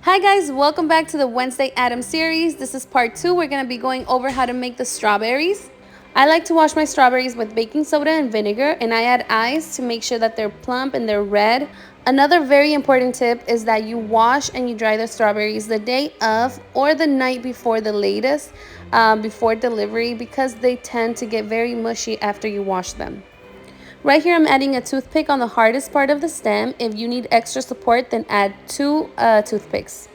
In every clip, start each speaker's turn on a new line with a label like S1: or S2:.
S1: Hi guys, welcome back to the Wednesday Addams series. This is part 2. We're going to be going over how to make the strawberries. I like to wash my strawberries with baking soda and vinegar, and I add ice to make sure that they're plump and they're red. Another very important tip is that you wash and you dry the strawberries the day of or the night before the latest, before delivery, because they tend to get very mushy after you wash them. Right here, I'm adding a toothpick on the hardest part of the stem. If you need extra support, then add two toothpicks.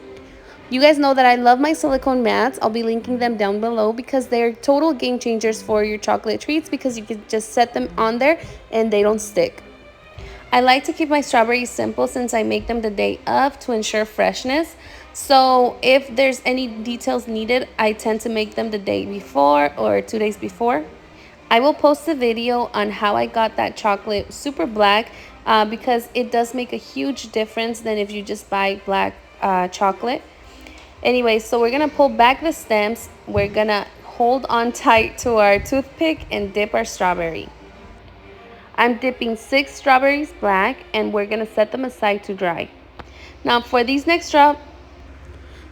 S1: You guys know that I love my silicone mats. I'll be linking them down below because they're total game changers for your chocolate treats because you can just set them on there and they don't stick. I like to keep my strawberries simple since I make them the day of to ensure freshness. So if there's any details needed, I tend to make them the day before or 2 days before. I will post a video on how I got that chocolate super black because it does make a huge difference than if you just buy black chocolate. Anyway, so we're gonna pull back the stems. We're gonna hold on tight to our toothpick and dip our strawberry. I'm dipping 6 strawberries black and we're gonna set them aside to dry. Now for these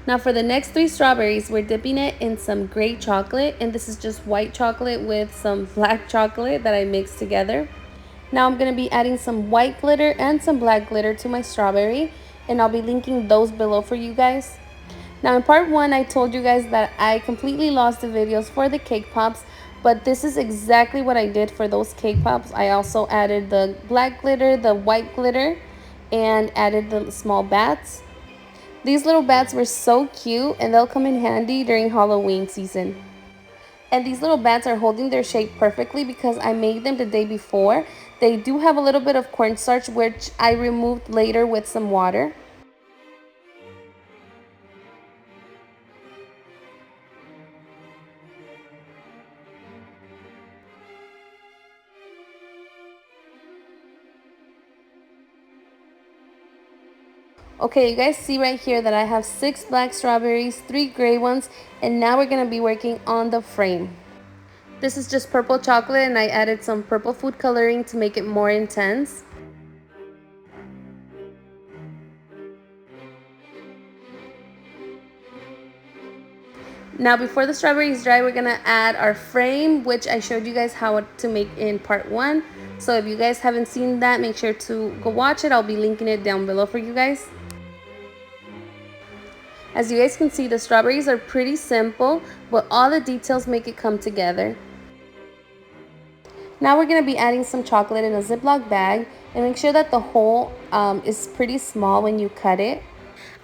S1: Now for the next 3 strawberries, we're dipping it in some gray chocolate, and this is just white chocolate with some black chocolate that I mixed together. Now I'm going to be adding some white glitter and some black glitter to my strawberry, and I'll be linking those below for you guys. Now in part 1, I told you guys that I completely lost the videos for the cake pops, but this is exactly what I did for those cake pops. I also added the black glitter, the white glitter, and added the small bats. These little bats were so cute and they'll come in handy during Halloween season. And these little bats are holding their shape perfectly because I made them the day before. They do have a little bit of cornstarch, which I removed later with some water. Okay, you guys see right here that I have 6 black strawberries, 3 gray ones, and now we're going to be working on the frame. This is just purple chocolate and I added some purple food coloring to make it more intense. Now before the strawberries dry, we're gonna add our frame, which I showed you guys how to make in part 1. So if you guys haven't seen that, make sure to go watch it. I'll be linking it down below for you guys. As you guys can see, the strawberries are pretty simple, but all the details make it come together. Now we're gonna be adding some chocolate in a Ziploc bag and make sure that the hole is pretty small when you cut it.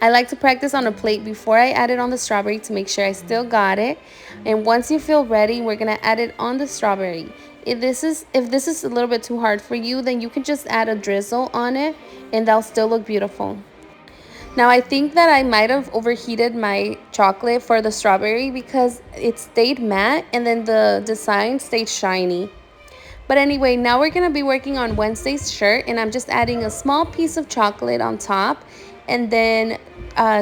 S1: I like to practice on a plate before I add it on the strawberry to make sure I still got it. And once you feel ready, we're gonna add it on the strawberry. If this is a little bit too hard for you, then you can just add a drizzle on it and that'll still look beautiful. Now I think that I might have overheated my chocolate for the strawberry because it stayed matte and then the design stayed shiny. But anyway, now we're going to be working on Wednesday's shirt, and I'm just adding a small piece of chocolate on top and then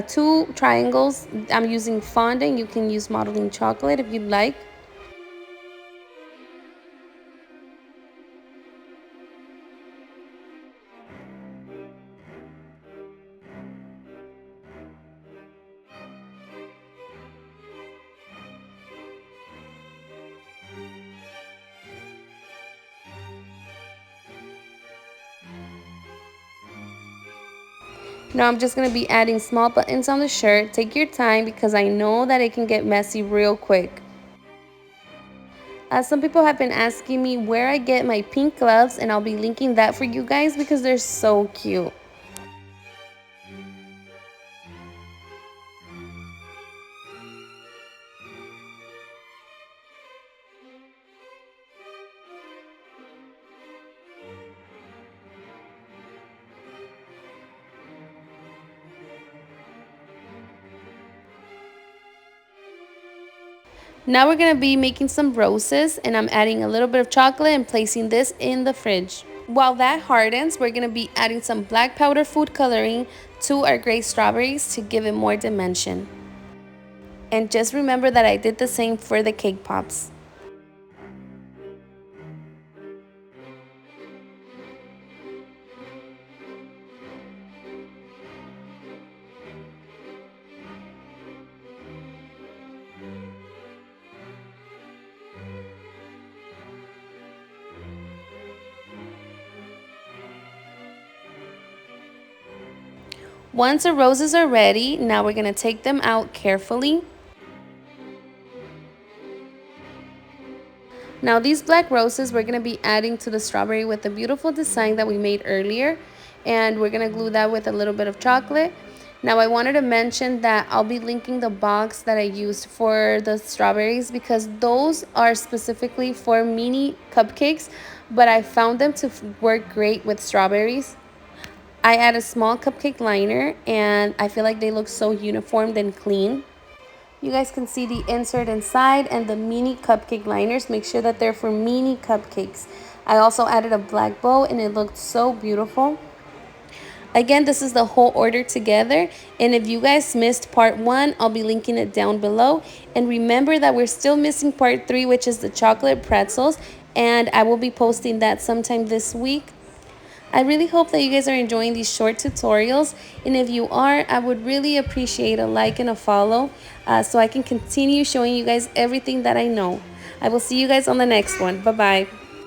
S1: 2 triangles. I'm using fondant. You can use modeling chocolate if you'd like. Now I'm just going to be adding small buttons on the shirt. Take your time because I know that it can get messy real quick. Some people have been asking me where I get my pink gloves, and I'll be linking that for you guys because they're so cute. Now we're going to be making some roses, and I'm adding a little bit of chocolate and placing this in the fridge. While that hardens, we're going to be adding some black powder food coloring to our gray strawberries to give it more dimension. And just remember that I did the same for the cake pops. Once the roses are ready, now we're going to take them out carefully. Now these black roses we're going to be adding to the strawberry with the beautiful design that we made earlier, and we're going to glue that with a little bit of chocolate. Now I wanted to mention that I'll be linking the box that I used for the strawberries because those are specifically for mini cupcakes, but I found them to work great with strawberries. I add a small cupcake liner and I feel like they look so uniformed and clean. You guys can see the insert inside and the mini cupcake liners. Make sure that they're for mini cupcakes. I also added a black bow and it looked so beautiful. Again, this is the whole order together, and if you guys missed part 1, I'll be linking it down below. And remember that we're still missing part 3, which is the chocolate pretzels, and I will be posting that sometime this week. I really hope that you guys are enjoying these short tutorials, and if you are, I would really appreciate a like and a follow so I can continue showing you guys everything that I know. I will see you guys on the next one. Bye-bye.